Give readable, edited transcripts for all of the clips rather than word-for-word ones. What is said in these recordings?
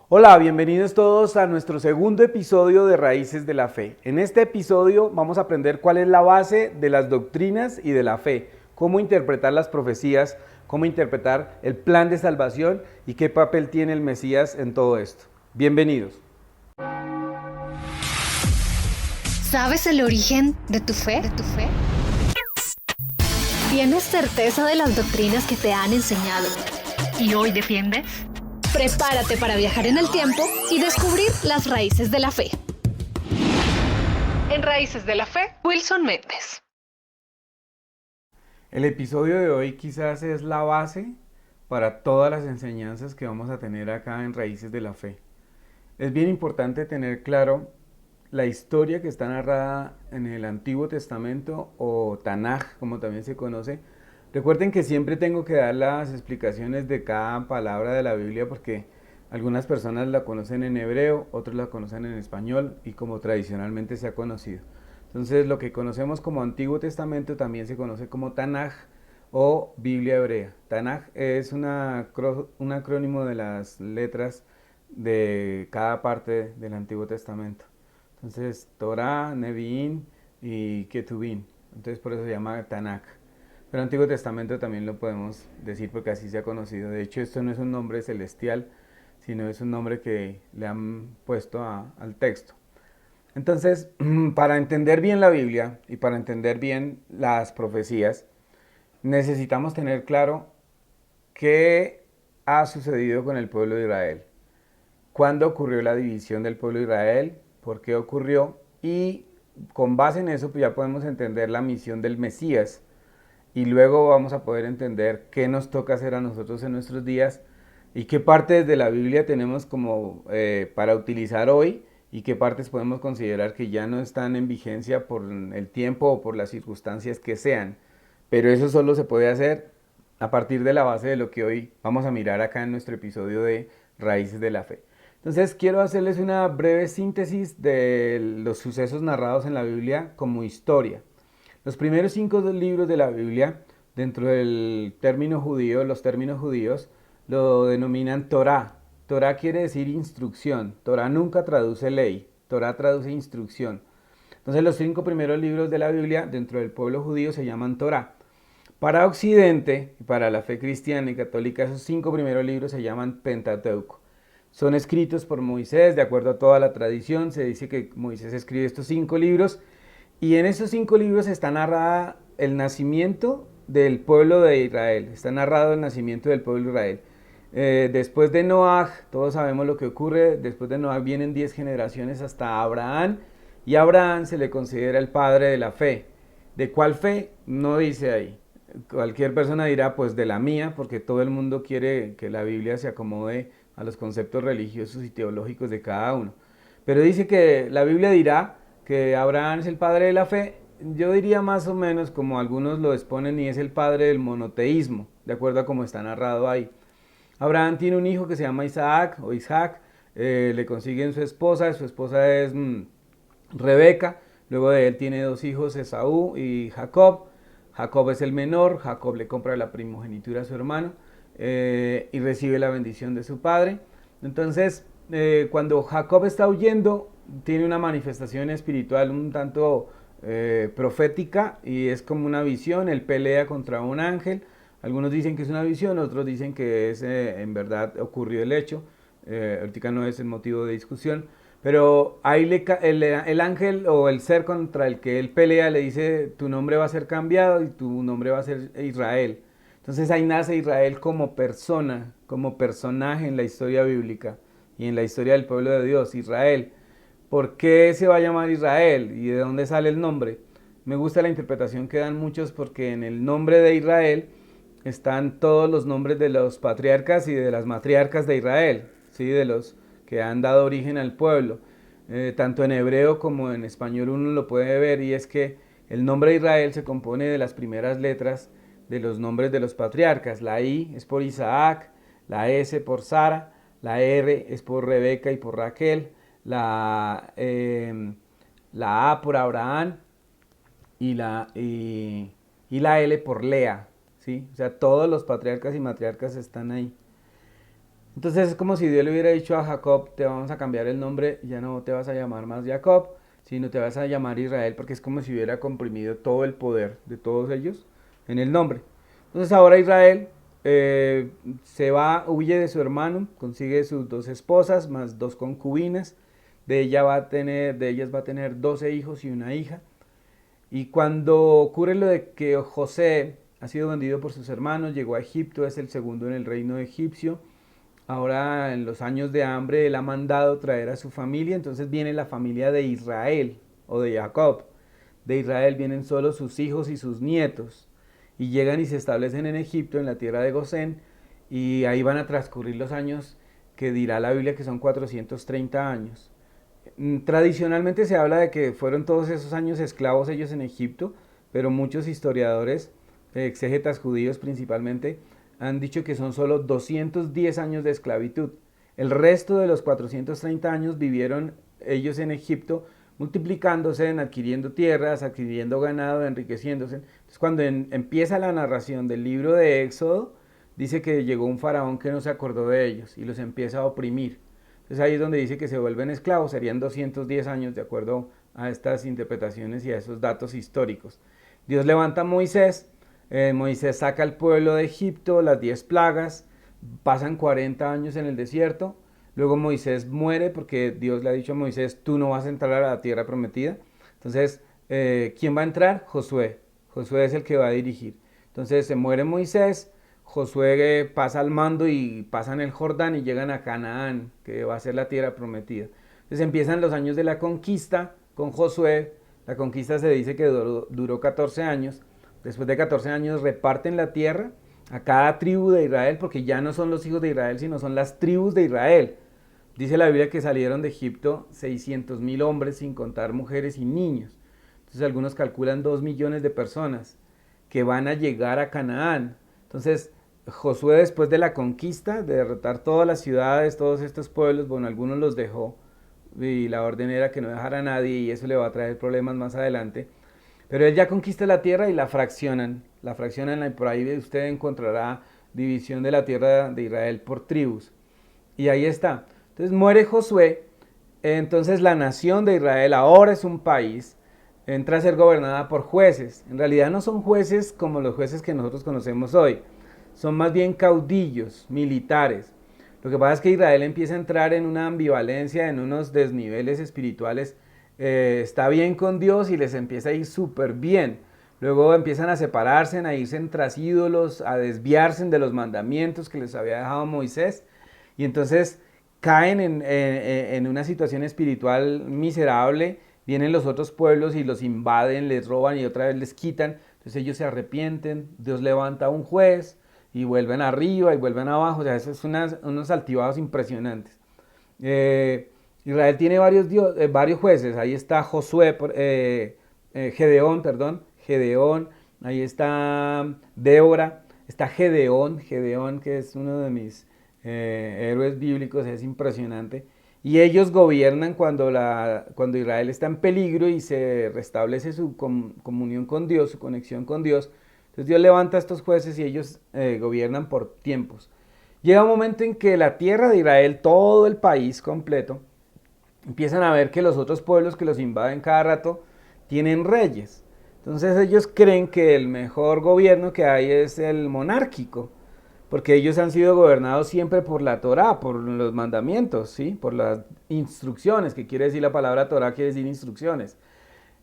Hola, bienvenidos todos a nuestro segundo episodio de Raíces de la Fe. En este episodio vamos a aprender cuál es la base de las doctrinas y de la fe, cómo interpretar las profecías, cómo interpretar el plan de salvación y qué papel tiene el Mesías en todo esto. Bienvenidos. ¿Sabes el origen de tu fe? ¿Tienes certeza de las doctrinas que te han enseñado y hoy defiendes? Prepárate para viajar en el tiempo y descubrir las raíces de la fe. En Raíces de la Fe, Wilson Méndez. El episodio de hoy quizás es la base para todas las enseñanzas que vamos a tener acá en Raíces de la Fe. Es bien importante tener claro la historia que está narrada en el Antiguo Testamento o Tanaj, como también se conoce. Recuerden que siempre tengo que dar las explicaciones de cada palabra de la Biblia porque algunas personas la conocen en hebreo, otros la conocen en español y como tradicionalmente se ha conocido. Entonces lo que conocemos como Antiguo Testamento también se conoce como Tanaj o Biblia hebrea. Tanaj es un acrónimo de las letras de cada parte del Antiguo Testamento. Entonces, Torah, Nevi'im y Ketuvim. Entonces, por eso se llama Tanakh. Pero Antiguo Testamento también lo podemos decir porque así se ha conocido. De hecho, esto no es un nombre celestial, sino es un nombre que le han puesto al texto. Entonces, para entender bien la Biblia y para entender bien las profecías, necesitamos tener claro qué ha sucedido con el pueblo de Israel. ¿Cuándo ocurrió la división del pueblo de Israel? ¿Por qué ocurrió? Y con base en eso pues ya podemos entender la misión del Mesías y luego vamos a poder entender qué nos toca hacer a nosotros en nuestros días y qué partes de la Biblia tenemos como para utilizar hoy y qué partes podemos considerar que ya no están en vigencia por el tiempo o por las circunstancias que sean. Pero eso solo se puede hacer a partir de la base de lo que hoy vamos a mirar acá en nuestro episodio de Raíces de la Fe. Entonces quiero hacerles una breve síntesis de los sucesos narrados en la Biblia como historia. Los primeros 5 libros de la Biblia, dentro del término judío, los términos judíos, lo denominan Torah. Torah quiere decir instrucción. Torah nunca traduce ley. Torah traduce instrucción. Entonces los 5 primeros libros de la Biblia dentro del pueblo judío se llaman Torah. Para Occidente y para la fe cristiana y católica, esos 5 primeros libros se llaman Pentateuco. Son escritos por Moisés, de acuerdo a toda la tradición. Se dice que Moisés escribe estos 5 libros y en esos 5 libros está narrada el nacimiento del pueblo de Israel. Está narrado el nacimiento del pueblo de Israel. Después de Noaj, todos sabemos lo que ocurre. Después de Noaj vienen 10 generaciones hasta Abraham. Y a Abraham se le considera el padre de la fe. ¿De cuál fe? No dice ahí. Cualquier persona dirá, pues de la mía, porque todo el mundo quiere que la Biblia se acomode a los conceptos religiosos y teológicos de cada uno. Pero dice que la Biblia dirá que Abraham es el padre de la fe. Yo diría más o menos como algunos lo exponen y es el padre del monoteísmo, de acuerdo a cómo está narrado ahí. Abraham tiene un hijo que se llama Isaac o Isaac, le consiguen su esposa es Rebeca, luego de él tiene 2 hijos, Esaú y Jacob. Jacob es el menor, Jacob le compra la primogenitura a su hermano y recibe la bendición de su padre. Entonces, cuando Jacob está huyendo, tiene una manifestación espiritual un tanto profética y es como una visión. Él pelea contra un ángel. Algunos dicen que es una visión, otros dicen que es en verdad ocurrió el hecho. Ahorita no es el motivo de discusión. Pero ahí el ángel o el ser contra el que él pelea le dice, tu nombre va a ser cambiado y tu nombre va a ser Israel. Entonces ahí nace Israel como persona, como personaje en la historia bíblica y en la historia del pueblo de Dios, Israel. ¿Por qué se va a llamar Israel y de dónde sale el nombre? Me gusta la interpretación que dan muchos porque en el nombre de Israel están todos los nombres de los patriarcas y de las matriarcas de Israel, ¿sí? De los que han dado origen al pueblo. Tanto en hebreo como en español uno lo puede ver y es que el nombre de Israel se compone de las primeras letras de los nombres de los patriarcas. La I es por Isaac, la S por Sara, la R es por Rebeca y por Raquel, la A por Abraham y la L por Lea, ¿sí? O sea, todos los patriarcas y matriarcas están ahí. Entonces es como si Dios le hubiera dicho a Jacob, te vamos a cambiar el nombre, ya no te vas a llamar más Jacob, sino te vas a llamar Israel, porque es como si hubiera comprimido todo el poder de todos ellos en el nombre. Entonces ahora Israel se va, huye de su hermano, consigue sus dos esposas más dos concubinas, de ellas va a tener 12 hijos y una hija. Y cuando ocurre lo de que José ha sido vendido por sus hermanos, llegó a Egipto, es el segundo en el reino egipcio. Ahora en los años de hambre él ha mandado traer a su familia, entonces viene la familia de Israel o de Jacob. De Israel vienen solo sus hijos y sus nietos y llegan y se establecen en Egipto, en la tierra de Gosén, y ahí van a transcurrir los años que dirá la Biblia que son 430 años. Tradicionalmente se habla de que fueron todos esos años esclavos ellos en Egipto, pero muchos historiadores, exégetas judíos principalmente, han dicho que son solo 210 años de esclavitud. El resto de los 430 años vivieron ellos en Egipto, multiplicándose, adquiriendo tierras, adquiriendo ganado, enriqueciéndose. Entonces, cuando empieza la narración del libro de Éxodo, dice que llegó un faraón que no se acordó de ellos y los empieza a oprimir. Entonces ahí es donde dice que se vuelven esclavos, serían 210 años de acuerdo a estas interpretaciones y a esos datos históricos. Dios levanta a Moisés, Moisés saca al pueblo de Egipto, las 10 plagas, pasan 40 años en el desierto, luego Moisés muere porque Dios le ha dicho a Moisés, tú no vas a entrar a la tierra prometida. Entonces, ¿quién va a entrar? Josué. Josué es el que va a dirigir. Entonces se muere Moisés, Josué pasa al mando y pasan el Jordán y llegan a Canaán, que va a ser la tierra prometida. Entonces empiezan los años de la conquista con Josué. La conquista se dice que duró 14 años. Después de 14 años reparten la tierra a cada tribu de Israel, porque ya no son los hijos de Israel, sino son las tribus de Israel. Dice la Biblia que salieron de Egipto 600,000 hombres, sin contar mujeres y niños. Entonces algunos calculan 2 millones de personas que van a llegar a Canaán. Entonces Josué, después de la conquista, de derrotar todas las ciudades, todos estos pueblos, bueno, algunos los dejó y la orden era que no dejara a nadie y eso le va a traer problemas más adelante. Pero él ya conquista la tierra y la fraccionan y por ahí usted encontrará división de la tierra de Israel por tribus. Y ahí está. Entonces muere Josué, entonces la nación de Israel ahora es un país, entra a ser gobernada por jueces. En realidad no son jueces como los jueces que nosotros conocemos hoy, son más bien caudillos, militares. Lo que pasa es que Israel empieza a entrar en una ambivalencia, en unos desniveles espirituales. Está bien con Dios y les empieza a ir súper bien. Luego empiezan a separarse, a irse tras ídolos, a desviarse de los mandamientos que les había dejado Moisés. Y entonces caen en una situación espiritual miserable. Vienen los otros pueblos y los invaden, les roban y otra vez les quitan. Entonces ellos se arrepienten, Dios levanta a un juez y vuelven arriba y vuelven abajo. O sea, eso es unos altibajos impresionantes. Israel tiene varios jueces. Ahí está Gedeón, ahí está Débora, está Gedeón que es uno de mis héroes bíblicos, es impresionante. Y ellos gobiernan cuando Israel está en peligro y se restablece su comunión con Dios, su conexión con Dios. Entonces Dios levanta a estos jueces y ellos gobiernan por tiempos. Llega un momento en que la tierra de Israel, todo el país completo, empiezan a ver que los otros pueblos que los invaden cada rato tienen reyes. Entonces ellos creen que el mejor gobierno que hay es el monárquico, porque ellos han sido gobernados siempre por la Torá, por los mandamientos, ¿sí? Por las instrucciones, que quiere decir la palabra Torá, quiere decir instrucciones.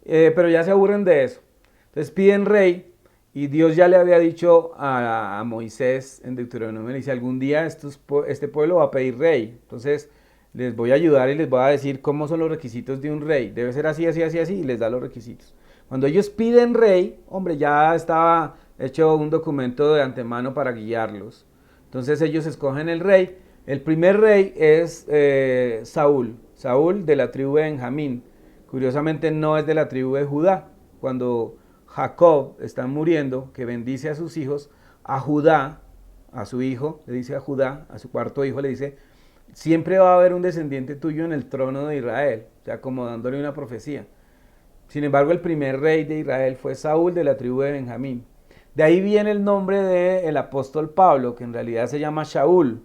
Pero ya se aburren de eso. Entonces piden rey. Y Dios ya le había dicho a Moisés en Deuteronomio, le dice, algún día este pueblo va a pedir rey. Entonces les voy a ayudar y les voy a decir cómo son los requisitos de un rey. Debe ser así, así, así, así, y les da los requisitos. Cuando ellos piden rey, hombre, ya estaba hecho un documento de antemano para guiarlos. Entonces ellos escogen el rey. El primer rey es Saúl de la tribu de Benjamín. Curiosamente no es de la tribu de Judá. Cuando Jacob está muriendo, que bendice a sus hijos, a Judá, a su hijo, le dice a Judá, a su cuarto hijo, le dice, siempre va a haber un descendiente tuyo en el trono de Israel, o sea, como dándole una profecía. Sin embargo, el primer rey de Israel fue Saúl de la tribu de Benjamín. De ahí viene el nombre del apóstol Pablo, que en realidad se llama Shaul,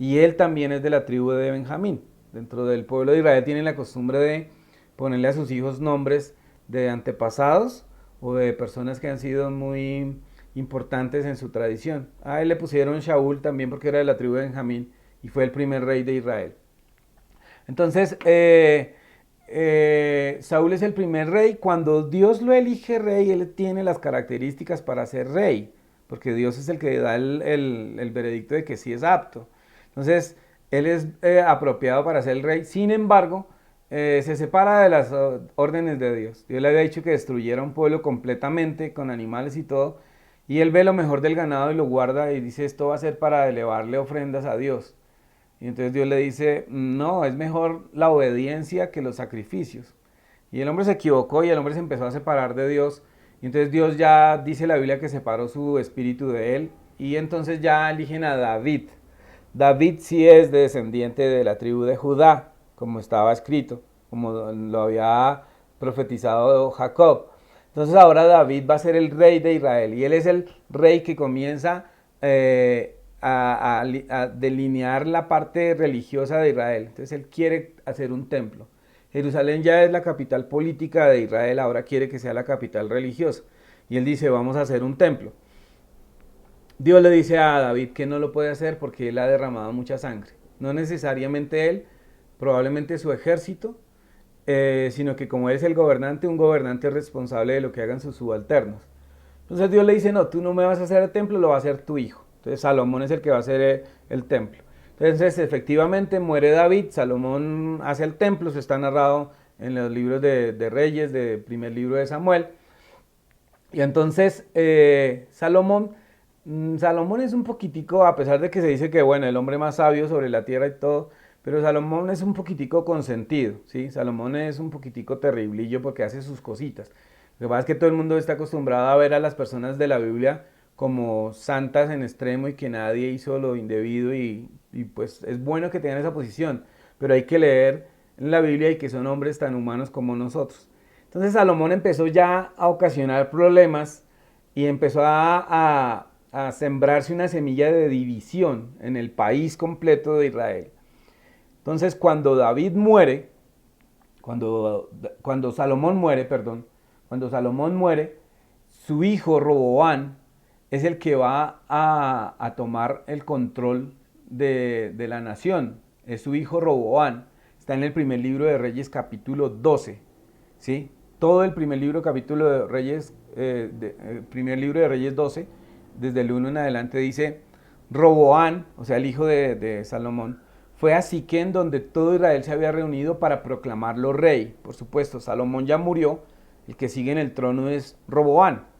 y él también es de la tribu de Benjamín. Dentro del pueblo de Israel tienen la costumbre de ponerle a sus hijos nombres de antepasados o de personas que han sido muy importantes en su tradición. A él le pusieron Shaul también porque era de la tribu de Benjamín y fue el primer rey de Israel. Entonces, Saúl es el primer rey. Cuando Dios lo elige rey, él tiene las características para ser rey, porque Dios es el que da el veredicto de que sí es apto. Entonces, él es apropiado para ser el rey. Sin embargo, se separa de las órdenes de Dios. Dios le había dicho que destruyera un pueblo completamente, con animales y todo, y él ve lo mejor del ganado y lo guarda y dice, esto va a ser para elevarle ofrendas a Dios. Y entonces Dios le dice, no, es mejor la obediencia que los sacrificios. Y el hombre se equivocó y el hombre se empezó a separar de Dios. Y entonces Dios ya dice la Biblia que separó su espíritu de él. Y entonces ya eligen a David. David sí es descendiente de la tribu de Judá, como estaba escrito, como lo había profetizado Jacob. Entonces ahora David va a ser el rey de Israel. Y él es el rey que comienza a delinear la parte religiosa de Israel. Entonces él quiere hacer un templo. Jerusalén ya es la capital política de Israel, ahora quiere que sea la capital religiosa. Y él dice, vamos a hacer un templo. Dios le dice a David que no lo puede hacer porque él ha derramado mucha sangre. No necesariamente él, probablemente su ejército, sino que como él es el gobernante, un gobernante es responsable de lo que hagan sus subalternos. Entonces Dios le dice, no, tú no me vas a hacer el templo, lo va a hacer tu hijo. Entonces Salomón es el que va a hacer el templo. Entonces efectivamente muere David, Salomón hace el templo, eso está narrado en los libros de Reyes, del primer libro de Samuel. Y entonces Salomón es un poquitico, a pesar de que se dice que bueno, el hombre más sabio sobre la tierra y todo, pero Salomón es un poquitico consentido, ¿sí? Salomón es un poquitico terriblillo porque hace sus cositas. Lo que pasa es que todo el mundo está acostumbrado a ver a las personas de la Biblia como santas en extremo y que nadie hizo lo indebido y pues es bueno que tengan esa posición, pero hay que leer en la Biblia y que son hombres tan humanos como nosotros. Entonces Salomón empezó ya a ocasionar problemas y empezó a sembrarse una semilla de división en el país completo de Israel. Entonces cuando David muere, cuando Salomón muere, su hijo Roboán es el que va a tomar el control de la nación. Es su hijo Roboán. Está en el primer libro de Reyes capítulo 12. ¿Sí? Todo el primer libro capítulo de Reyes, primer libro de Reyes 12, desde el 1 en adelante dice, Roboán, o sea el hijo de Salomón, fue a Siquén donde todo Israel se había reunido para proclamarlo rey. Por supuesto, Salomón ya murió, el que sigue en el trono es Roboán.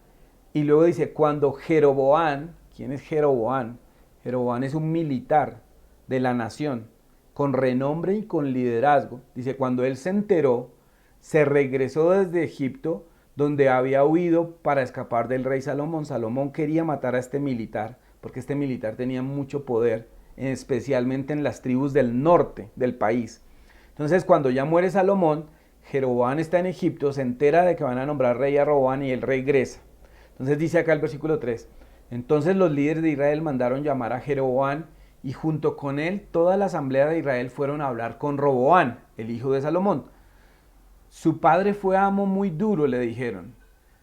Y luego dice, cuando Jeroboán, ¿quién es Jeroboán? Jeroboán es un militar de la nación, con renombre y con liderazgo. Dice, cuando él se enteró, se regresó desde Egipto, donde había huido para escapar del rey Salomón. Salomón quería matar a este militar, porque este militar tenía mucho poder, especialmente en las tribus del norte del país. Entonces, cuando ya muere Salomón, Jeroboán está en Egipto, se entera de que van a nombrar rey a Roboán y él regresa. Entonces dice acá el versículo 3, entonces los líderes de Israel mandaron llamar a Jeroboán y junto con él toda la asamblea de Israel fueron a hablar con Roboán, el hijo de Salomón. Su padre fue amo muy duro, le dijeron.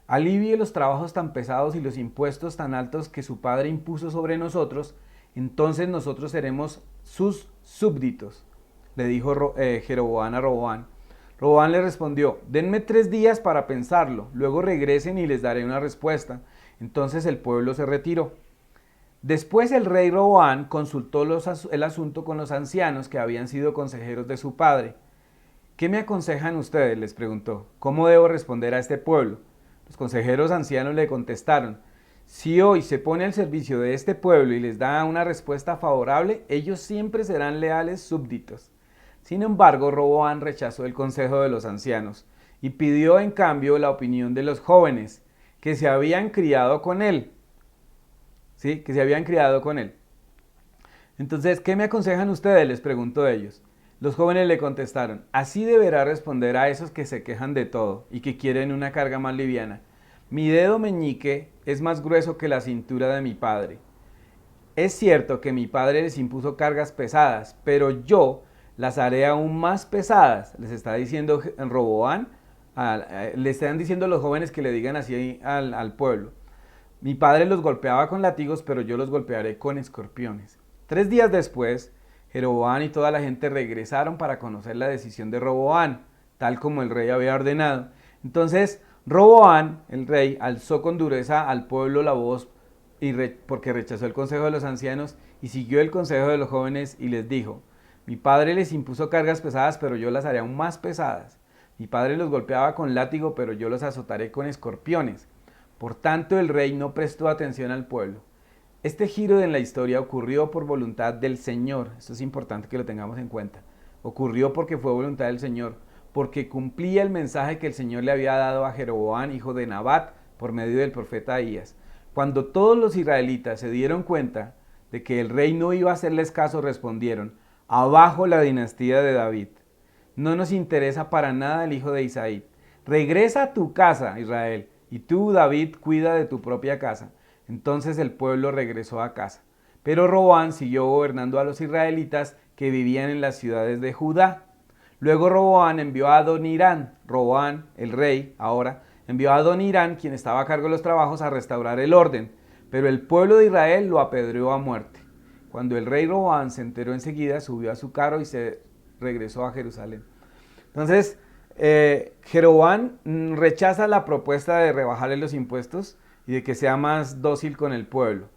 Alivie los trabajos tan pesados y los impuestos tan altos que su padre impuso sobre nosotros, entonces nosotros seremos sus súbditos, le dijo Jeroboán a Roboán. Roboán le respondió, denme 3 días para pensarlo, luego regresen y les daré una respuesta. Entonces el pueblo se retiró. Después el rey Roboán consultó el asunto con los ancianos que habían sido consejeros de su padre. ¿Qué me aconsejan ustedes?, les preguntó. ¿Cómo debo responder a este pueblo? Los consejeros ancianos le contestaron, si hoy se pone al servicio de este pueblo y les da una respuesta favorable, ellos siempre serán leales súbditos. Sin embargo, Roboán rechazó el consejo de los ancianos y pidió en cambio la opinión de los jóvenes que se habían criado con él. ¿Sí? Que se habían criado con él. Entonces, ¿qué me aconsejan ustedes?, les preguntó ellos. Los jóvenes le contestaron, así deberá responder a esos que se quejan de todo y que quieren una carga más liviana. Mi dedo meñique es más grueso que la cintura de mi padre. Es cierto que mi padre les impuso cargas pesadas, pero yo las haré aún más pesadas. Les está diciendo Roboán, le están diciendo los jóvenes que le digan así al pueblo. Mi padre los golpeaba con látigos, pero yo los golpearé con escorpiones. 3 días después, Jeroboam y toda la gente regresaron para conocer la decisión de Roboán, tal como el rey había ordenado. Entonces, Roboán, el rey, alzó con dureza al pueblo la voz porque rechazó el consejo de los ancianos y siguió el consejo de los jóvenes y les dijo: mi padre les impuso cargas pesadas, pero yo las haré aún más pesadas. Mi padre los golpeaba con látigo, pero yo los azotaré con escorpiones. Por tanto, el rey no prestó atención al pueblo. Este giro en la historia ocurrió por voluntad del Señor. Esto es importante que lo tengamos en cuenta. Ocurrió porque fue voluntad del Señor, porque cumplía el mensaje que el Señor le había dado a Jeroboam, hijo de Nabat, por medio del profeta Ahías. Cuando todos los israelitas se dieron cuenta de que el rey no iba a hacerles caso, respondieron: abajo la dinastía de David. No nos interesa para nada el hijo de Isaí. Regresa a tu casa, Israel, y tú, David, cuida de tu propia casa. Entonces el pueblo regresó a casa. Pero Roboam siguió gobernando a los israelitas que vivían en las ciudades de Judá. Luego Roboam envió a Adonirán, Roboam, el rey, ahora, envió a Adonirán, quien estaba a cargo de los trabajos, a restaurar el orden. Pero el pueblo de Israel lo apedreó a muerte. Cuando el rey Roboam se enteró enseguida, subió a su carro y se regresó a Jerusalén. Entonces, Jeroboam rechaza la propuesta de rebajarle los impuestos y de que sea más dócil con el pueblo.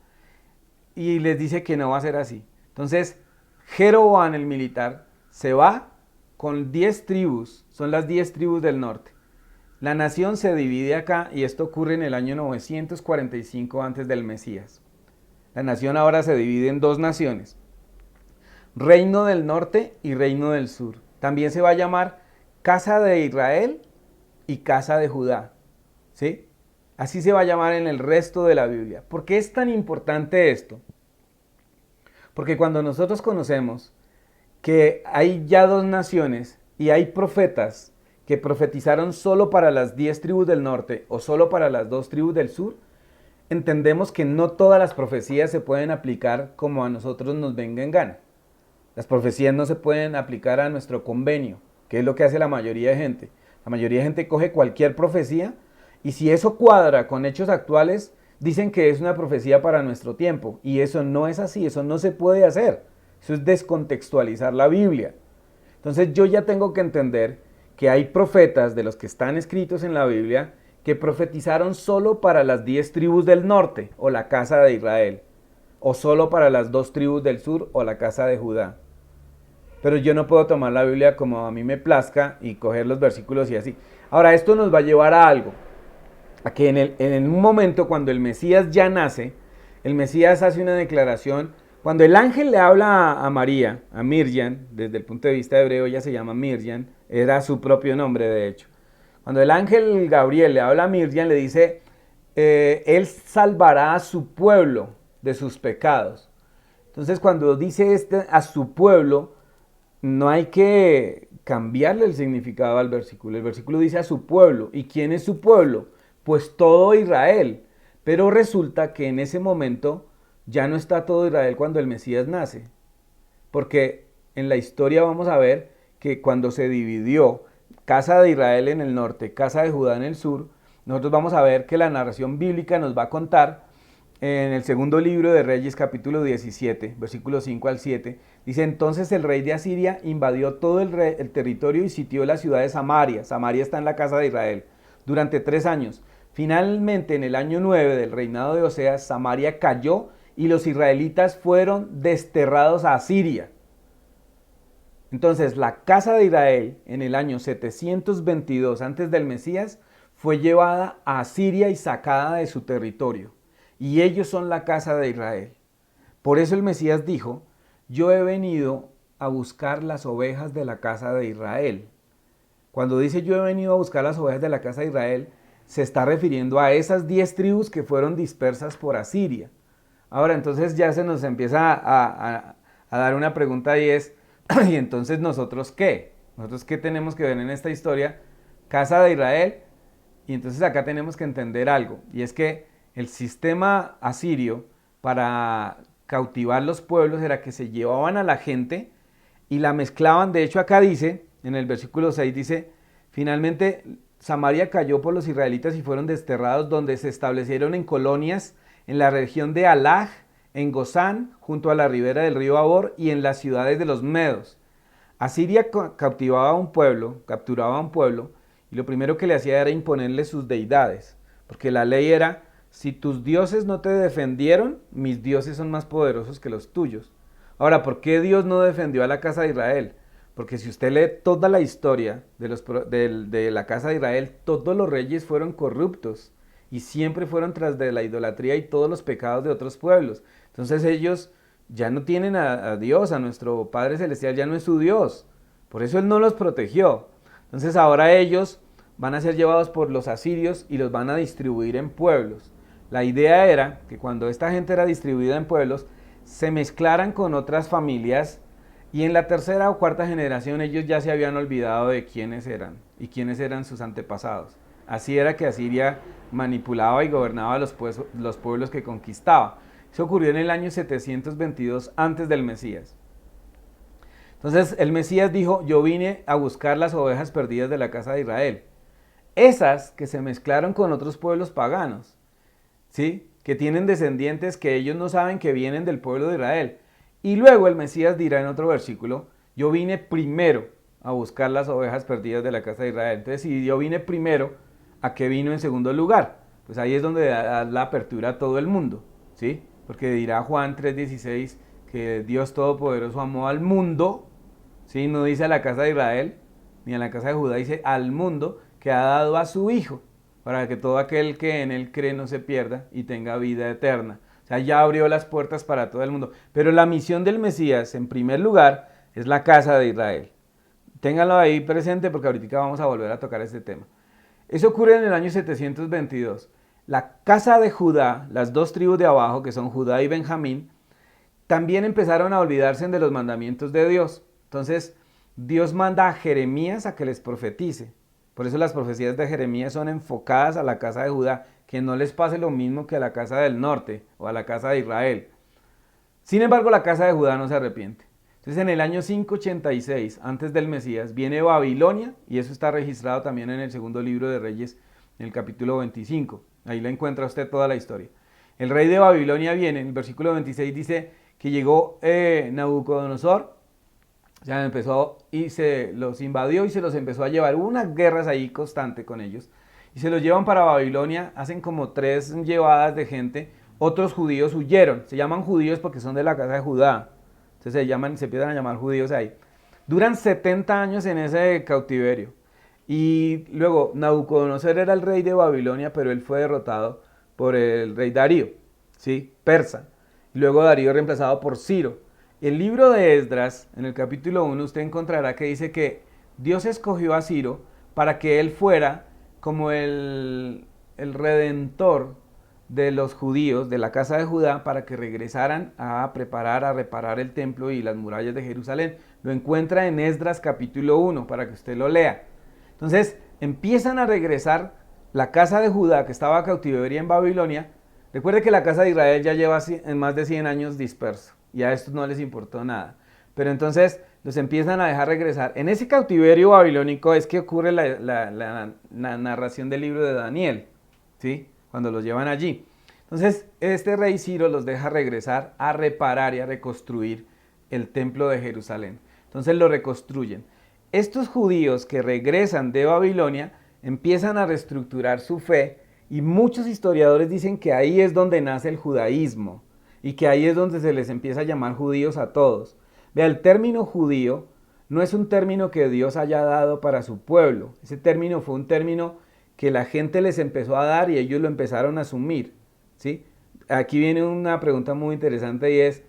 Y les dice que no va a ser así. Entonces, Jeroboam, el militar, se va con 10 tribus, son las 10 tribus del norte. La nación se divide acá y esto ocurre en el año 945 antes del Mesías. La nación ahora se divide en 2 naciones, Reino del Norte y Reino del Sur. También se va a llamar Casa de Israel y Casa de Judá, ¿sí? Así se va a llamar en el resto de la Biblia. ¿Por qué es tan importante esto? Porque cuando nosotros conocemos que hay ya 2 naciones y hay profetas que profetizaron solo para las 10 tribus del norte o solo para las 2 tribus del sur, entendemos que no todas las profecías se pueden aplicar como a nosotros nos venga en gana. Las profecías no se pueden aplicar a nuestro convenio, que es lo que hace la mayoría de gente. La mayoría de gente coge cualquier profecía y si eso cuadra con hechos actuales, dicen que es una profecía para nuestro tiempo. Y eso no es así, eso no se puede hacer. Eso es descontextualizar la Biblia. Entonces yo ya tengo que entender que hay profetas de los que están escritos en la Biblia que profetizaron solo para las 10 tribus del norte o la casa de Israel, o solo para las 2 tribus del sur o la casa de Judá. Pero yo no puedo tomar la Biblia como a mí me plazca y coger los versículos y así. Ahora, esto nos va a llevar a algo, a que en un momento cuando el Mesías ya nace, el Mesías hace una declaración. Cuando el ángel le habla a María, a Miriam, desde el punto de vista hebreo ella se llama Miriam, era su propio nombre de hecho. Cuando el ángel Gabriel le habla a Miriam, le dice, él salvará a su pueblo de sus pecados. Entonces cuando dice a su pueblo, no hay que cambiarle el significado al versículo. El versículo dice a su pueblo. ¿Y quién es su pueblo? Pues todo Israel. Pero resulta que en ese momento ya no está todo Israel cuando el Mesías nace. Porque en la historia vamos a ver que cuando se dividió casa de Israel en el norte, casa de Judá en el sur, nosotros vamos a ver que la narración bíblica nos va a contar en el segundo libro de Reyes, capítulo 17, versículos 5 al 7, dice: entonces el rey de Asiria invadió todo el territorio y sitió la ciudad de Samaria. Samaria está en la casa de Israel, durante 3 años. Finalmente, en el año 9 del reinado de Oseas, Samaria cayó y los israelitas fueron desterrados a Asiria. Entonces, la casa de Israel, en el año 722 antes del Mesías, fue llevada a Asiria y sacada de su territorio. Y ellos son la casa de Israel. Por eso el Mesías dijo: yo he venido a buscar las ovejas de la casa de Israel. Cuando dice yo he venido a buscar las ovejas de la casa de Israel, se está refiriendo a esas 10 tribus que fueron dispersas por Asiria. Ahora, entonces ya se nos empieza a dar una pregunta y es, ¿y entonces nosotros qué? ¿Nosotros qué tenemos que ver en esta historia? Casa de Israel. Y entonces acá tenemos que entender algo, y es que el sistema asirio para cautivar los pueblos era que se llevaban a la gente y la mezclaban. De hecho, acá dice, en el versículo 6 dice, finalmente Samaria cayó por los israelitas y fueron desterrados, donde se establecieron en colonias en la región de Halaj, en Gozán, junto a la ribera del río Abor y en las ciudades de los medos. Asiria capturaba a un pueblo, y lo primero que le hacía era imponerle sus deidades, porque la ley era, si tus dioses no te defendieron, mis dioses son más poderosos que los tuyos. Ahora, ¿por qué Dios no defendió a la casa de Israel? Porque si usted lee toda la historia de la casa de Israel, todos los reyes fueron corruptos y siempre fueron tras de la idolatría y todos los pecados de otros pueblos. Entonces ellos ya no tienen a Dios, a nuestro Padre Celestial, ya no es su Dios. Por eso Él no los protegió. Entonces ahora ellos van a ser llevados por los asirios y los van a distribuir en pueblos. La idea era que cuando esta gente era distribuida en pueblos, se mezclaran con otras familias y en la tercera o cuarta generación ellos ya se habían olvidado de quiénes eran y quiénes eran sus antepasados. Así era que Asiria manipulaba y gobernaba los pueblos que conquistaba. Eso ocurrió en el año 722 antes del Mesías. Entonces el Mesías dijo, yo vine a buscar las ovejas perdidas de la casa de Israel. Esas que se mezclaron con otros pueblos paganos, ¿sí? Que tienen descendientes que ellos no saben que vienen del pueblo de Israel. Y luego el Mesías dirá en otro versículo, yo vine primero a buscar las ovejas perdidas de la casa de Israel. Entonces, si yo vine primero, ¿a qué vino en segundo lugar? Pues ahí es donde da la apertura a todo el mundo, ¿sí? Porque dirá Juan 3:16 que Dios Todopoderoso amó al mundo, ¿sí? No dice a la casa de Israel, ni a la casa de Judá, dice al mundo, que ha dado a su Hijo, para que todo aquel que en Él cree no se pierda y tenga vida eterna. O sea, ya abrió las puertas para todo el mundo. Pero la misión del Mesías, en primer lugar, es la casa de Israel. Ténganlo ahí presente porque ahorita vamos a volver a tocar este tema. Eso ocurre en el año 722. La casa de Judá, las dos tribus de abajo, que son Judá y Benjamín, también empezaron a olvidarse de los mandamientos de Dios. Entonces, Dios manda a Jeremías a que les profetice. Por eso las profecías de Jeremías son enfocadas a la casa de Judá, que no les pase lo mismo que a la casa del norte o a la casa de Israel. Sin embargo, la casa de Judá no se arrepiente. Entonces, en el año 586, antes del Mesías, viene Babilonia, y eso está registrado también en el segundo libro de Reyes, en el capítulo 25. Ahí le encuentra usted toda la historia. El rey de Babilonia viene, en el versículo 26 dice que llegó Nabucodonosor, ya empezó y se los invadió y se los empezó a llevar. Hubo unas guerras ahí constante con ellos. Y se los llevan para Babilonia, hacen como 3 llevadas de gente. Otros judíos huyeron. Se llaman judíos porque son de la casa de Judá. Entonces se empiezan a llamar judíos ahí. Duran 70 años en ese cautiverio. Y luego Nabucodonosor era el rey de Babilonia, pero él fue derrotado por el rey Darío, ¿sí? Persa. Y luego Darío reemplazado por Ciro. El libro de Esdras, en el capítulo 1, usted encontrará que dice que Dios escogió a Ciro para que él fuera como el redentor de los judíos, de la casa de Judá, para que regresaran a reparar el templo y las murallas de Jerusalén. Lo encuentra en Esdras capítulo 1, para que usted lo lea. Entonces, empiezan a regresar la casa de Judá, que estaba cautiveria en Babilonia. Recuerde que la casa de Israel ya lleva más de 100 años disperso. Y a estos no les importó nada. Pero entonces los empiezan a dejar regresar. En ese cautiverio babilónico es que ocurre la narración del libro de Daniel, ¿sí? Cuando los llevan allí. Entonces este rey Ciro los deja regresar a reparar y a reconstruir el templo de Jerusalén. Entonces lo reconstruyen. Estos judíos que regresan de Babilonia empiezan a reestructurar su fe y muchos historiadores dicen que ahí es donde nace el judaísmo. Y que ahí es donde se les empieza a llamar judíos a todos. Vea, el término judío no es un término que Dios haya dado para su pueblo. Ese término fue un término que la gente les empezó a dar y ellos lo empezaron a asumir, ¿sí? Aquí viene una pregunta muy interesante y es,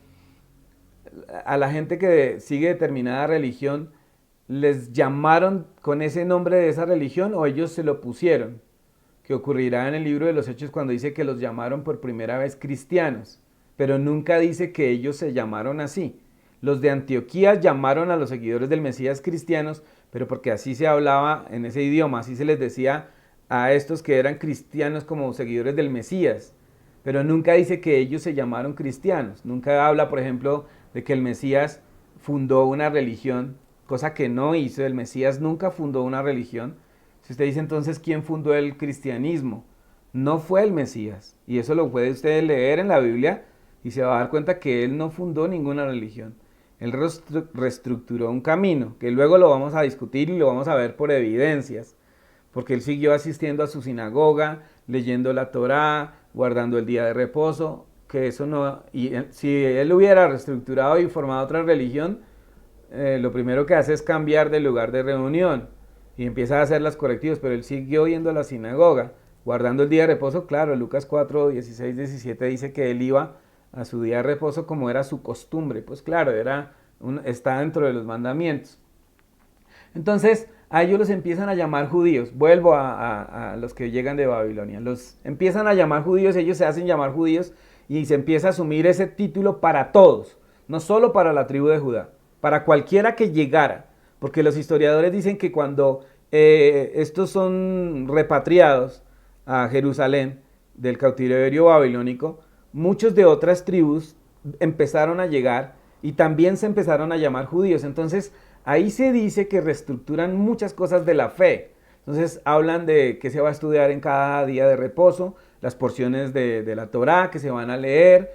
a la gente que sigue determinada religión, ¿les llamaron con ese nombre de esa religión o ellos se lo pusieron? Que ocurrirá en el libro de los Hechos cuando dice que los llamaron por primera vez cristianos. Pero nunca dice que ellos se llamaron así. Los de Antioquía llamaron a los seguidores del Mesías cristianos, pero porque así se hablaba en ese idioma, así se les decía a estos que eran cristianos como seguidores del Mesías. pero nunca dice que ellos se llamaron cristianos. Nunca habla, por ejemplo, de que el Mesías fundó una religión, cosa que no hizo. El Mesías nunca fundó una religión. Si usted dice entonces, ¿quién fundó el cristianismo? No fue el Mesías. Y eso lo puede usted leer en la Biblia y se va a dar cuenta que él no fundó ninguna religión. Él reestructuró un camino, que luego lo vamos a discutir y lo vamos a ver por evidencias. Porque él siguió asistiendo a su sinagoga, leyendo la Torá, guardando el día de reposo, que eso no... Y si él hubiera reestructurado y formado otra religión, lo primero que hace es cambiar de lugar de reunión y empieza a hacer las correctivos, pero él siguió yendo a la sinagoga, guardando el día de reposo. Claro, Lucas 4, 16, 17 dice que él iba a su día de reposo como era su costumbre. Pues claro, está dentro de los mandamientos. Entonces, a ellos los empiezan a llamar judíos. Vuelvo a los que llegan de Babilonia. Los empiezan a llamar judíos, ellos se hacen llamar judíos y se empieza a asumir ese título para todos, no solo para la tribu de Judá, para cualquiera que llegara. Porque los historiadores dicen que cuando estos son repatriados a Jerusalén del cautiverio babilónico, muchos de otras tribus empezaron a llegar y también se empezaron a llamar judíos. Entonces, ahí se dice que reestructuran muchas cosas de la fe. Entonces hablan de que se va a estudiar en cada día de reposo, las porciones de la Torá que se van a leer,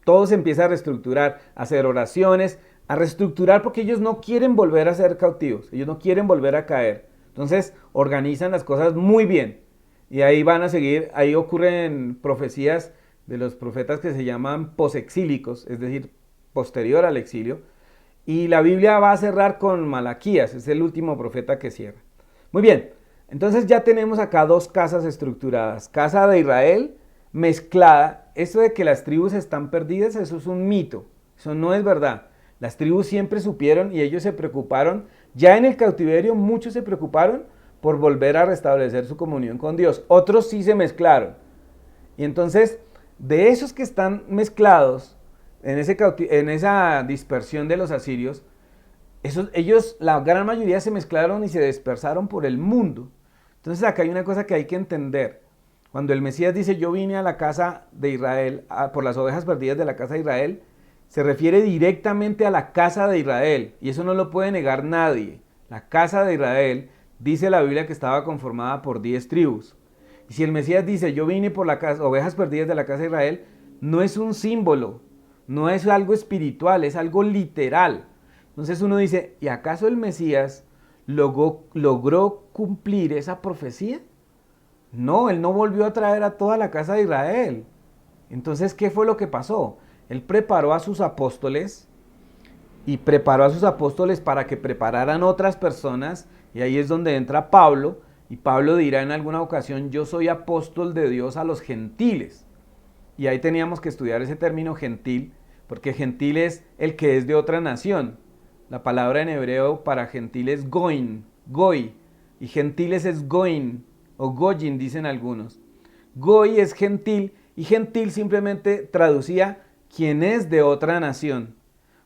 todo se empieza a reestructurar, a hacer oraciones, a reestructurar porque ellos no quieren volver a ser cautivos, ellos no quieren volver a caer. Entonces organizan las cosas muy bien y ahí van a seguir, ahí ocurren profecías de los profetas que se llaman posexílicos, es decir, posterior al exilio. Y la Biblia va a cerrar con Malaquías, es el último profeta que cierra. Muy bien, entonces ya tenemos acá dos casas estructuradas. Casa de Israel mezclada. Eso de que las tribus están perdidas, eso es un mito. Eso no es verdad. Las tribus siempre supieron y ellos se preocuparon. Ya en el cautiverio muchos se preocuparon por volver a restablecer su comunión con Dios. Otros sí se mezclaron. Y entonces, de esos que están mezclados, en esa dispersión de los asirios, ellos, la gran mayoría se mezclaron y se dispersaron por el mundo. Entonces acá hay una cosa que hay que entender. Cuando el Mesías dice, yo vine a la casa de Israel, por las ovejas perdidas de la casa de Israel, se refiere directamente a la casa de Israel. Y eso no lo puede negar nadie. La casa de Israel, dice la Biblia que estaba conformada por 10 tribus. Y si el Mesías dice, yo vine por las ovejas perdidas de la casa de Israel, no es un símbolo. No es algo espiritual, es algo literal. Entonces uno dice, ¿y acaso el Mesías logró cumplir esa profecía? No, él no volvió a traer a toda la casa de Israel. Entonces, ¿qué fue lo que pasó? Él preparó a sus apóstoles y preparó a sus apóstoles para que prepararan otras personas, y ahí es donde entra Pablo, y Pablo dirá en alguna ocasión, yo soy apóstol de Dios a los gentiles. Y ahí teníamos que estudiar ese término gentil, porque gentil es el que es de otra nación. La palabra en hebreo para gentil es goin, goy, y gentiles es goin, o goyin dicen algunos. Goy es gentil, y gentil simplemente traducía quien es de otra nación.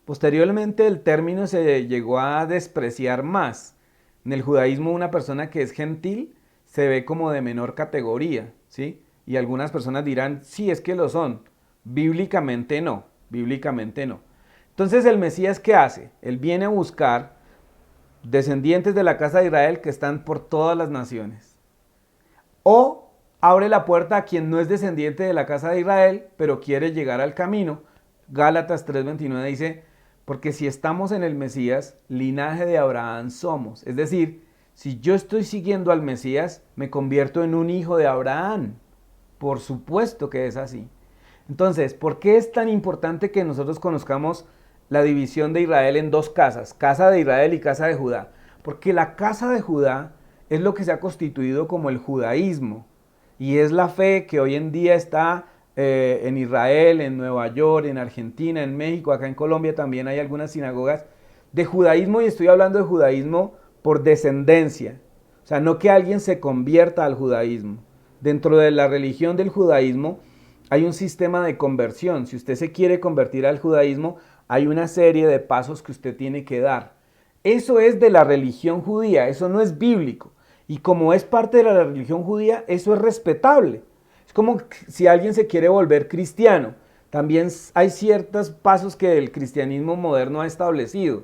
Posteriormente el término se llegó a despreciar más. En el judaísmo una persona que es gentil se ve como de menor categoría, ¿sí? Y algunas personas dirán, sí, es que lo son. Bíblicamente no, bíblicamente no. Entonces el Mesías, ¿qué hace? Él viene a buscar descendientes de la casa de Israel que están por todas las naciones. O abre la puerta a quien no es descendiente de la casa de Israel, pero quiere llegar al camino. Gálatas 3:29 dice, porque si estamos en el Mesías, linaje de Abraham somos. Es decir, si yo estoy siguiendo al Mesías, me convierto en un hijo de Abraham. Por supuesto que es así. Entonces, ¿por qué es tan importante que nosotros conozcamos la división de Israel en dos casas? Casa de Israel y casa de Judá. Porque la casa de Judá es lo que se ha constituido como el judaísmo. Y es la fe que hoy en día está en Israel, en Nueva York, en Argentina, en México, acá en Colombia también hay algunas sinagogas de judaísmo, y estoy hablando de judaísmo por descendencia. O sea, no que alguien se convierta al judaísmo. Dentro de la religión del judaísmo hay un sistema de conversión. Si usted se quiere convertir al judaísmo, hay una serie de pasos que usted tiene que dar. Eso es de la religión judía, eso no es bíblico. Y como es parte de la religión judía, eso es respetable. Es como si alguien se quiere volver cristiano. También hay ciertos pasos que el cristianismo moderno ha establecido.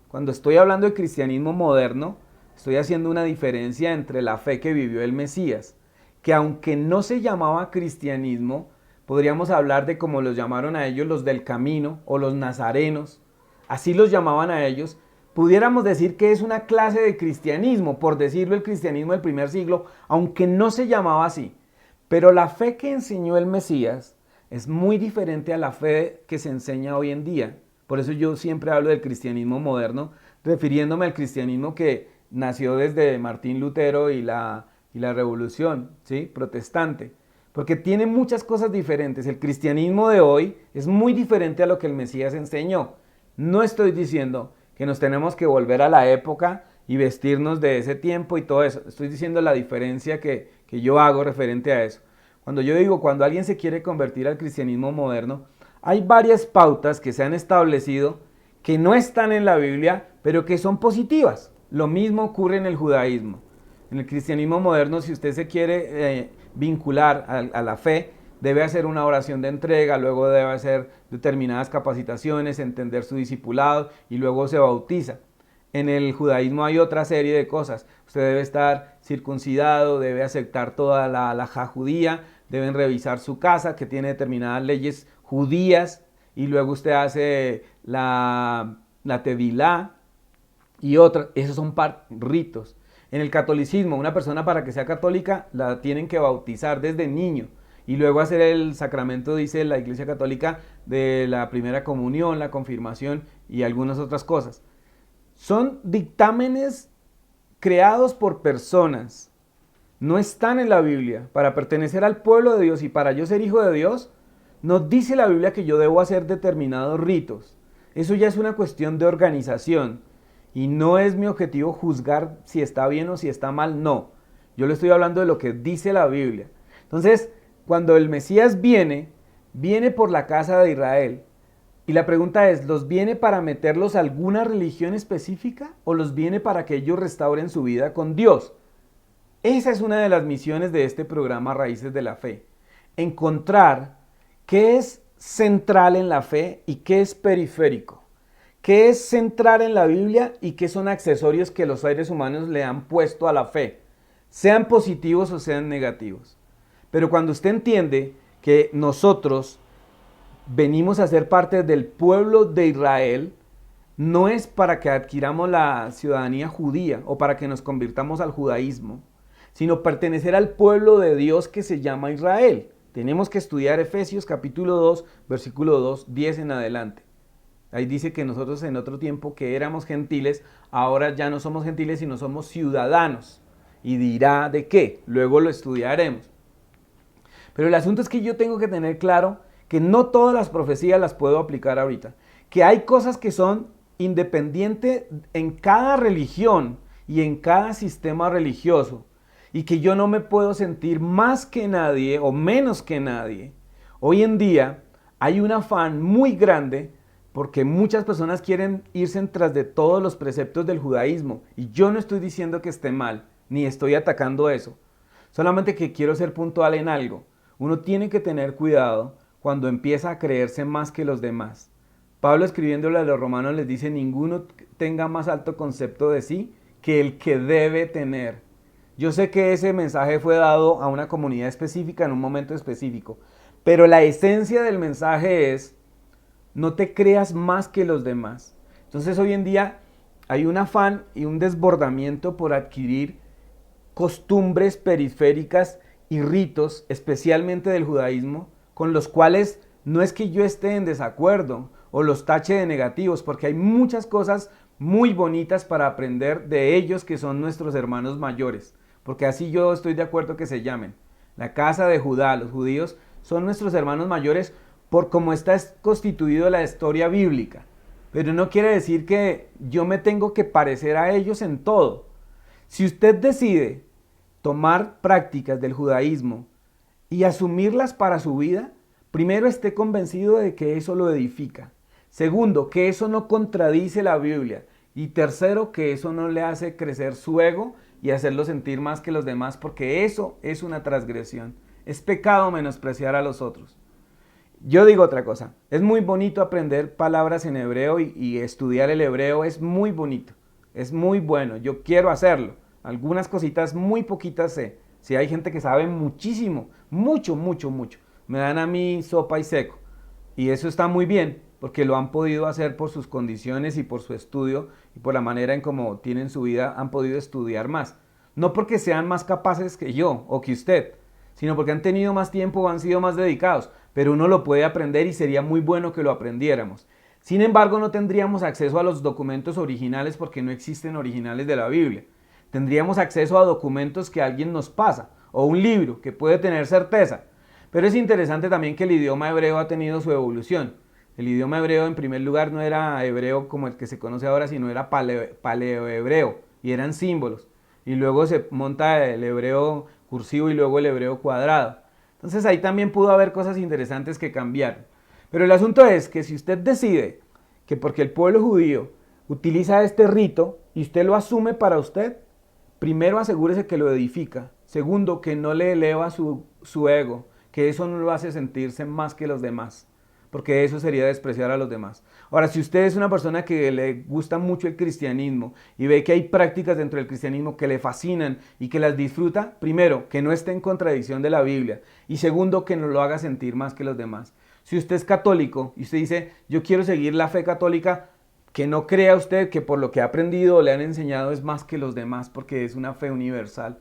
Cuando estoy hablando de cristianismo moderno, estoy haciendo una diferencia entre la fe que vivió el Mesías, que aunque no se llamaba cristianismo, podríamos hablar de como los llamaron a ellos los del camino o los nazarenos, así los llamaban a ellos, pudiéramos decir que es una clase de cristianismo, por decirlo el cristianismo del primer siglo, aunque no se llamaba así. Pero la fe que enseñó el Mesías es muy diferente a la fe que se enseña hoy en día. Por eso yo siempre hablo del cristianismo moderno, refiriéndome al cristianismo que nació desde Martín Lutero y la revolución, ¿sí?, protestante. Porque tiene muchas cosas diferentes. El cristianismo de hoy es muy diferente a lo que el Mesías enseñó. No estoy diciendo que nos tenemos que volver a la época y vestirnos de ese tiempo y todo eso. Estoy diciendo la diferencia que yo hago referente a eso. Cuando yo digo, cuando alguien se quiere convertir al cristianismo moderno, hay varias pautas que se han establecido que no están en la Biblia, pero que son positivas. Lo mismo ocurre en el judaísmo. En el cristianismo moderno, si usted se quiere vincular a la fe, debe hacer una oración de entrega, luego debe hacer determinadas capacitaciones, entender su discipulado y luego se bautiza. En el judaísmo hay otra serie de cosas. Usted debe estar circuncidado, debe aceptar toda la halajá judía, deben revisar su casa que tiene determinadas leyes judías y luego usted hace la tevilá y otras. Esos son ritos. En el catolicismo, una persona para que sea católica la tienen que bautizar desde niño y luego hacer el sacramento, dice la Iglesia Católica, de la primera comunión, la confirmación y algunas otras cosas. Son dictámenes creados por personas, no están en la Biblia. Para pertenecer al pueblo de Dios y para yo ser hijo de Dios, no dice la Biblia que yo debo hacer determinados ritos. Eso ya es una cuestión de organización y no es mi objetivo juzgar si está bien o si está mal, no. Yo le estoy hablando de lo que dice la Biblia. Entonces, cuando el Mesías viene por la casa de Israel. Y la pregunta es, ¿los viene para meterlos a alguna religión específica o los viene para que ellos restauren su vida con Dios? Esa es una de las misiones de este programa Raíces de la Fe. Encontrar qué es central en la fe y qué es periférico. Qué es central en la Biblia y qué son accesorios que los seres humanos le han puesto a la fe, sean positivos o sean negativos. Pero cuando usted entiende que nosotros venimos a ser parte del pueblo de Israel, no es para que adquiramos la ciudadanía judía o para que nos convirtamos al judaísmo, sino pertenecer al pueblo de Dios que se llama Israel. Tenemos que estudiar Efesios capítulo 2, versículo 2, 10 en adelante. Ahí dice que nosotros en otro tiempo que éramos gentiles, ahora ya no somos gentiles sino somos ciudadanos. Y dirá de qué, luego lo estudiaremos. Pero el asunto es que yo tengo que tener claro que no todas las profecías las puedo aplicar ahorita, que hay cosas que son independientes en cada religión y en cada sistema religioso, y que yo no me puedo sentir más que nadie o menos que nadie. Hoy en día hay un afán muy grande porque muchas personas quieren irse tras de todos los preceptos del judaísmo, y yo no estoy diciendo que esté mal, ni estoy atacando eso, solamente que quiero ser puntual en algo. Uno tiene que tener cuidado cuando empieza a creerse más que los demás. Pablo, escribiéndole a los romanos, les dice: ninguno tenga más alto concepto de sí que el que debe tener. Yo sé que ese mensaje fue dado a una comunidad específica en un momento específico, pero la esencia del mensaje es: no te creas más que los demás. Entonces hoy en día hay un afán y un desbordamiento por adquirir costumbres periféricas y ritos, especialmente del judaísmo, con los cuales no es que yo esté en desacuerdo o los tache de negativos, porque hay muchas cosas muy bonitas para aprender de ellos que son nuestros hermanos mayores, porque así yo estoy de acuerdo que se llamen. La casa de Judá, los judíos, son nuestros hermanos mayores por cómo está constituido la historia bíblica, pero no quiere decir que yo me tengo que parecer a ellos en todo. Si usted decide tomar prácticas del judaísmo y asumirlas para su vida, primero, esté convencido de que eso lo edifica. Segundo, que eso no contradice la Biblia. Y tercero, que eso no le hace crecer su ego y hacerlo sentir más que los demás, porque eso es una transgresión. Es pecado menospreciar a los otros. Yo digo otra cosa, es muy bonito aprender palabras en hebreo y estudiar el hebreo es muy bonito, es muy bueno, yo quiero hacerlo. Algunas cositas muy poquitas sé. Si hay gente que sabe muchísimo, mucho, mucho, mucho. Me dan a mí sopa y seco. Y eso está muy bien, porque lo han podido hacer por sus condiciones y por su estudio y por la manera en cómo tienen su vida, han podido estudiar más. No porque sean más capaces que yo o que usted, sino porque han tenido más tiempo o han sido más dedicados. Pero uno lo puede aprender y sería muy bueno que lo aprendiéramos. Sin embargo, no tendríamos acceso a los documentos originales porque no existen originales de la Biblia. Tendríamos acceso a documentos que alguien nos pasa o un libro que puede tener certeza. Pero es interesante también que el idioma hebreo ha tenido su evolución. El idioma hebreo en primer lugar no era hebreo como el que se conoce ahora, sino era paleohebreo y eran símbolos. Y luego se monta el hebreo cursivo y luego el hebreo cuadrado. Entonces ahí también pudo haber cosas interesantes que cambiaron. Pero el asunto es que si usted decide que porque el pueblo judío utiliza este rito y usted lo asume para usted, primero asegúrese que lo edifica. Segundo, que no le eleva su ego, que eso no lo hace sentirse más que los demás, porque eso sería despreciar a los demás. Ahora, si usted es una persona que le gusta mucho el cristianismo y ve que hay prácticas dentro del cristianismo que le fascinan y que las disfruta, primero, que no esté en contradicción de la Biblia y segundo, que no lo haga sentir más que los demás. Si usted es católico y usted dice, yo quiero seguir la fe católica, que no crea usted que por lo que ha aprendido o le han enseñado es más que los demás porque es una fe universal,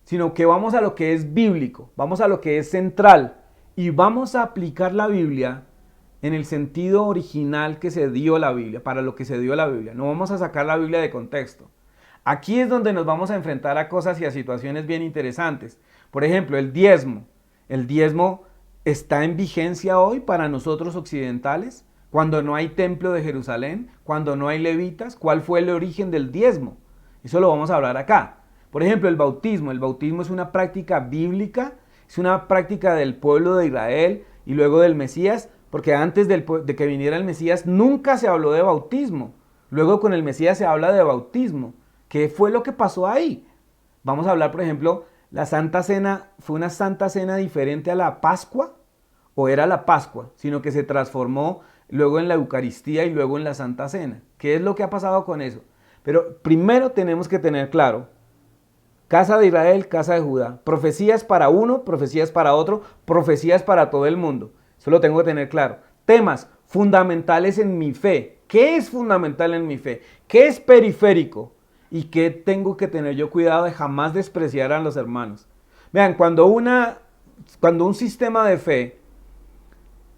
sino que vamos a lo que es bíblico, vamos a lo que es central y vamos a aplicar la Biblia en el sentido original que se dio la Biblia, para lo que se dio la Biblia. No vamos a sacar la Biblia de contexto. Aquí es donde nos vamos a enfrentar a cosas y a situaciones bien interesantes. Por ejemplo, el diezmo. El diezmo está en vigencia hoy para nosotros occidentales, cuando no hay templo de Jerusalén, cuando no hay levitas. ¿Cuál fue el origen del diezmo? Eso lo vamos a hablar acá. Por ejemplo, el bautismo. El bautismo es una práctica bíblica, es una práctica del pueblo de Israel y luego del Mesías, porque antes de que viniera el Mesías nunca se habló de bautismo. Luego con el Mesías se habla de bautismo. ¿Qué fue lo que pasó ahí? Vamos a hablar, por ejemplo, la Santa Cena. ¿Fue una Santa Cena diferente a la Pascua? ¿O era la Pascua? Sino que se transformó luego en la Eucaristía y luego en la Santa Cena. ¿Qué es lo que ha pasado con eso? Pero primero tenemos que tener claro: casa de Israel, casa de Judá. Profecías para uno, profecías para otro, profecías para todo el mundo. Eso lo tengo que tener claro. Temas fundamentales en mi fe. ¿Qué es fundamental en mi fe? ¿Qué es periférico? ¿Y qué tengo que tener yo cuidado de jamás despreciar a los hermanos? Vean, cuando un sistema de fe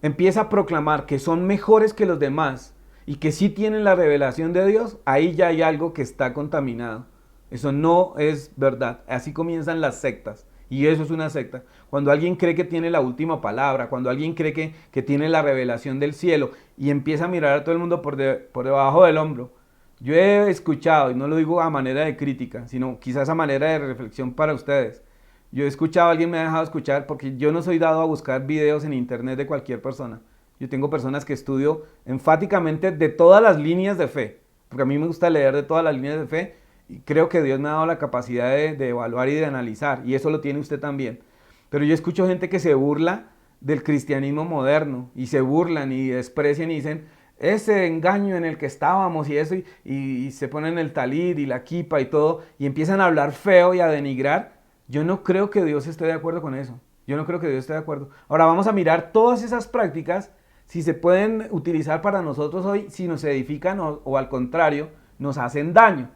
empieza a proclamar que son mejores que los demás y que sí tienen la revelación de Dios, ahí ya hay algo que está contaminado. Eso no es verdad. Así comienzan las sectas. Y eso es una secta. Cuando alguien cree que tiene la última palabra, cuando alguien cree que tiene la revelación del cielo y empieza a mirar a todo el mundo por debajo del hombro. Yo he escuchado, y no lo digo a manera de crítica, sino quizás a manera de reflexión para ustedes. Yo he escuchado, alguien me ha dejado escuchar, porque yo no soy dado a buscar videos en internet de cualquier persona. Yo tengo personas que estudio enfáticamente de todas las líneas de fe, porque a mí me gusta leer de todas las líneas de fe. Y creo que Dios me ha dado la capacidad de evaluar y de analizar, y eso lo tiene usted también. Pero yo escucho gente que se burla del cristianismo moderno, y se burlan y desprecian y dicen, ese engaño en el que estábamos y eso, y se ponen el talid y la kipa y todo, y empiezan a hablar feo y a denigrar. Yo no creo que Dios esté de acuerdo con eso. Yo no creo que Dios esté de acuerdo. Ahora vamos a mirar todas esas prácticas, si se pueden utilizar para nosotros hoy, si nos edifican o al contrario, nos hacen daño.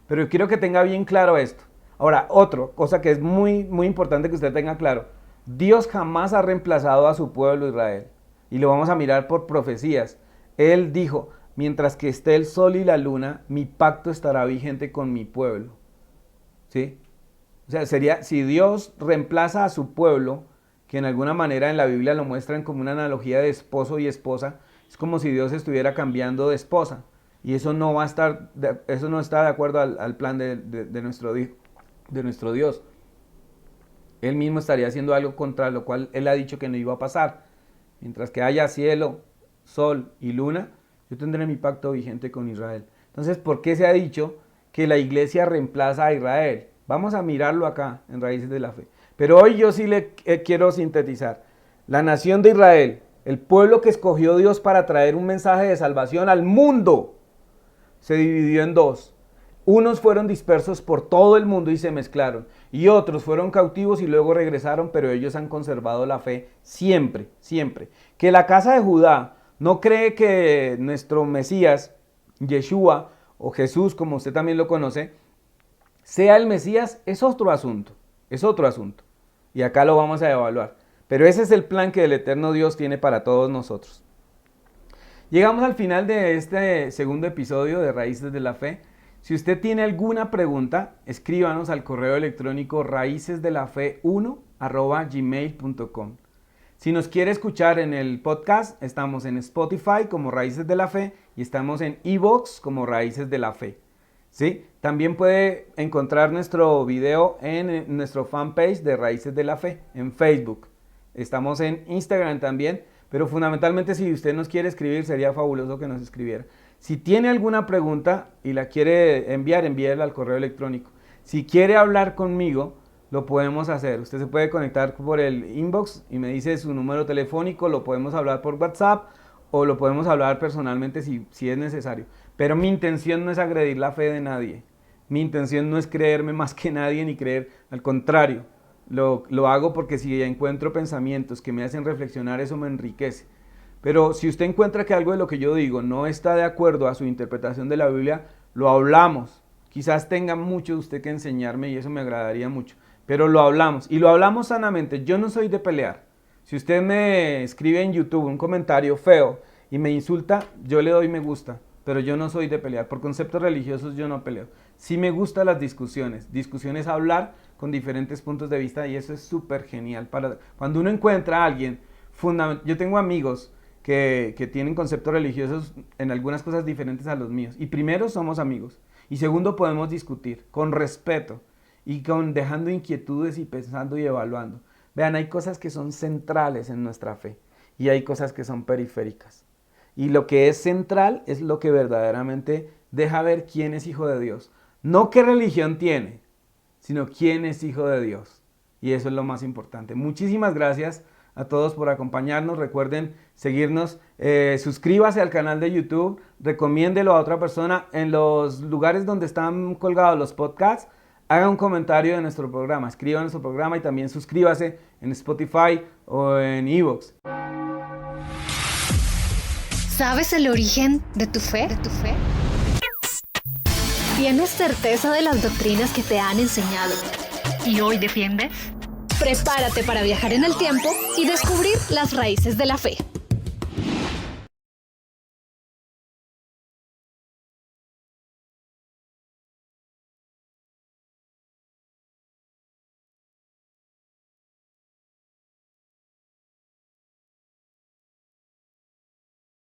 Pero yo quiero que tenga bien claro esto. Ahora, otra cosa que es muy, muy importante que usted tenga claro. Dios jamás ha reemplazado a su pueblo Israel. Y lo vamos a mirar por profecías. Él dijo, mientras que esté el sol y la luna, mi pacto estará vigente con mi pueblo. ¿Sí? O sea, sería, si Dios reemplaza a su pueblo, que en alguna manera en la Biblia lo muestran como una analogía de esposo y esposa, es como si Dios estuviera cambiando de esposa. Y eso no va a estar, eso no está de acuerdo al plan de nuestro Dios. Él mismo estaría haciendo algo contra lo cual Él ha dicho que no iba a pasar. Mientras que haya cielo, sol y luna, yo tendré mi pacto vigente con Israel. Entonces, ¿por qué se ha dicho que la iglesia reemplaza a Israel? Vamos a mirarlo acá, en Raíces de la Fe. Pero hoy yo sí le quiero sintetizar. La nación de Israel, el pueblo que escogió Dios para traer un mensaje de salvación al mundo, se dividió en dos. Unos fueron dispersos por todo el mundo y se mezclaron, y otros fueron cautivos y luego regresaron, pero ellos han conservado la fe siempre, siempre. Que la casa de Judá no cree que nuestro Mesías, Yeshua o Jesús, como usted también lo conoce, sea el Mesías, es otro asunto, y acá lo vamos a evaluar. Pero ese es el plan que el eterno Dios tiene para todos nosotros. Llegamos al final de este segundo episodio de Raíces de la Fe. Si usted tiene alguna pregunta, escríbanos al correo electrónico raicesdelafe1@gmail.com. Si nos quiere escuchar en el podcast, estamos en Spotify como Raíces de la Fe y estamos en iVoox como Raíces de la Fe. ¿Sí? También puede encontrar nuestro video en nuestro fanpage de Raíces de la Fe en Facebook. Estamos en Instagram también, pero fundamentalmente si usted nos quiere escribir, sería fabuloso que nos escribiera. Si tiene alguna pregunta y la quiere enviar, envíela al correo electrónico. Si quiere hablar conmigo, lo podemos hacer. Usted se puede conectar por el inbox y me dice su número telefónico, lo podemos hablar por WhatsApp o lo podemos hablar personalmente si es necesario. Pero mi intención no es agredir la fe de nadie. Mi intención no es creerme más que nadie ni creer, al contrario. Lo hago porque si encuentro pensamientos que me hacen reflexionar, eso me enriquece. Pero si usted encuentra que algo de lo que yo digo no está de acuerdo a su interpretación de la Biblia, lo hablamos. Quizás tenga mucho usted que enseñarme y eso me agradaría mucho. Pero lo hablamos y lo hablamos sanamente. Yo no soy de pelear. Si usted me escribe en YouTube un comentario feo y me insulta, yo le doy me gusta. Pero yo no soy de pelear. Por conceptos religiosos yo no peleo. Sí me gustan las discusiones. Discusiones, hablar con diferentes puntos de vista y eso es súper genial. Cuando uno encuentra a alguien yo tengo amigos que tienen conceptos religiosos en algunas cosas diferentes a los míos. Y primero somos amigos. Y segundo podemos discutir con respeto y dejando inquietudes y pensando y evaluando. Vean, hay cosas que son centrales en nuestra fe y hay cosas que son periféricas. Y lo que es central es lo que verdaderamente deja ver quién es hijo de Dios. No qué religión tiene, sino quién es hijo de Dios. Y eso es lo más importante. Muchísimas gracias a todos por acompañarnos. Recuerden seguirnos, suscríbase al canal de YouTube, recomiéndelo a otra persona en los lugares donde están colgados los podcasts. Haga un comentario de nuestro programa, escriba en nuestro programa y también suscríbase en Spotify o en iVoox. ¿Sabes el origen de tu fe? ¿Tienes certeza de las doctrinas que te han enseñado y hoy defiendes? Prepárate para viajar en el tiempo y descubrir las raíces de la fe.